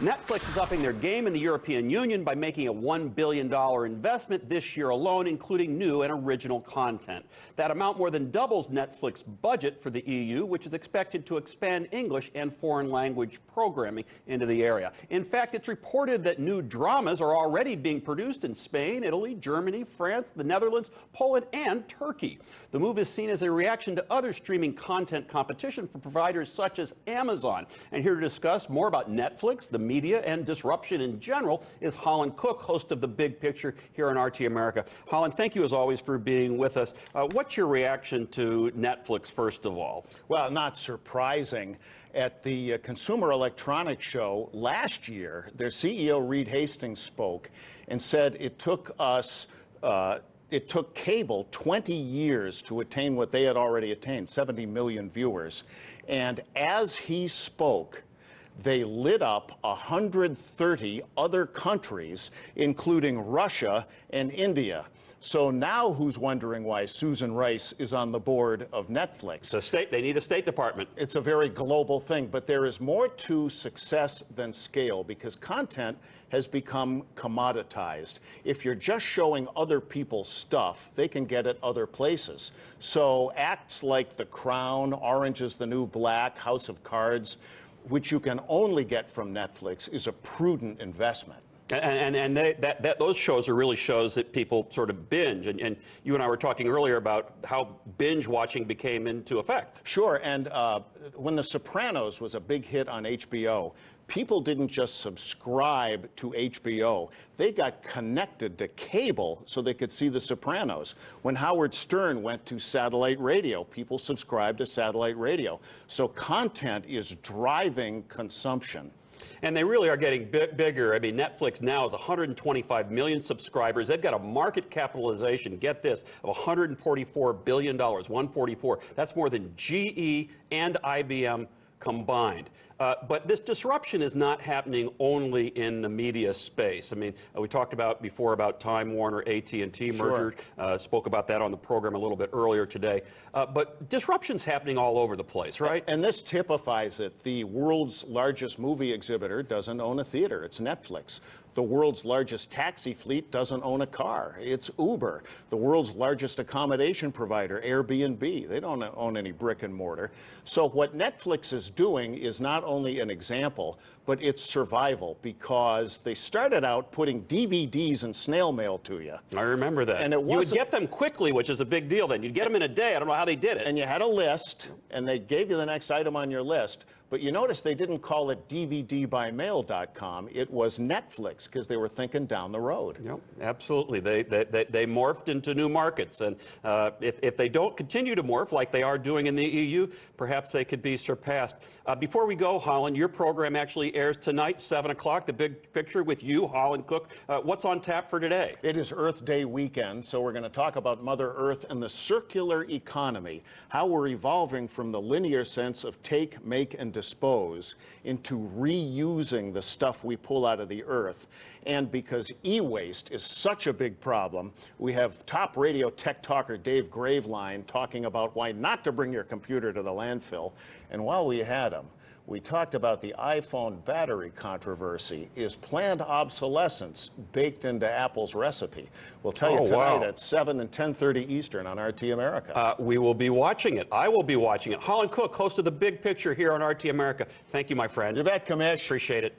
Netflix is upping their game in the European Union by making a $1 billion investment this year alone, including new and original content. That amount more than doubles Netflix's budget for the EU, which is expected to expand English and foreign language programming into the area. In fact, it's reported that new dramas are already being produced in Spain, Italy, Germany, France, the Netherlands, Poland, and Turkey. The move is seen as a reaction to other streaming content competition for providers such as Amazon. And here to discuss more about Netflix, the media, and disruption in general is Holland Cooke, host of The Big Picture here on RT America. Holland, thank you as always for being with us. What's your reaction to Netflix, first of all? Well, not surprising. At the Consumer Electronics Show last year, their CEO, Reed Hastings, spoke and said it took cable 20 years to attain what they had already attained, 70 million viewers. And as he spoke, they lit up 130 other countries, including Russia and India. So now who's wondering why Susan Rice is on the board of Netflix? They need a State Department. It's a very global thing, but there is more to success than scale because content has become commoditized. If you're just showing other people's stuff, they can get it other places. So acts like The Crown, Orange is the New Black, House of Cards, which you can only get from Netflix, is a prudent investment. And those shows are really shows that people sort of binge. And you and I were talking earlier about how binge watching became into effect. Sure. And when The Sopranos was a big hit on HBO, people didn't just subscribe to HBO. They got connected to cable so they could see The Sopranos. When Howard Stern went to satellite radio, people subscribed to satellite radio. So content is driving consumption. And they really are getting bigger. I mean, Netflix now has 125 million subscribers. They've got a market capitalization, get this, of $144 billion, 144. That's more than GE and IBM combined. But this disruption is not happening only in the media space. I mean, we talked about before about Time Warner, AT&T merger. Sure. Spoke about that on the program a little bit earlier today. But disruption's happening all over the place, right? And this typifies it. The world's largest movie exhibitor doesn't own a theater. It's Netflix. The world's largest taxi fleet doesn't own a car. It's Uber. The world's largest accommodation provider, Airbnb. They don't own any brick and mortar. So what Netflix is doing is not only an example, but it's survival, because they started out putting DVDs and snail mail to you. I remember that. And you would get them quickly, which is a big deal then. You'd get them in a day. I don't know how they did it. And you had a list, and they gave you the next item on your list. But you notice they didn't call it DVDbymail.com. It was Netflix, because they were thinking down the road. Yep, absolutely. They morphed into new markets. And if they don't continue to morph like they are doing in the EU, perhaps they could be surpassed. Before we go, Holland, your program actually airs tonight, 7 o'clock, The Big Picture with you, Holland Cooke. What's on tap for today? It is Earth Day weekend, so we're going to talk about Mother Earth and the circular economy, how we're evolving from the linear sense of take, make, and dispose into reusing the stuff we pull out of the earth. And because e-waste is such a big problem, we have top radio tech talker Dave Graveline talking about why not to bring your computer to the landfill. And while we had him, we talked about the iPhone battery controversy. Is planned obsolescence baked into Apple's recipe? We'll tell you tonight at 7 and 10:30 Eastern on RT America. We will be watching it. I will be watching it. Holland Cooke, host of The Big Picture here on RT America. Thank you, my friend. You bet, Commish. Appreciate it.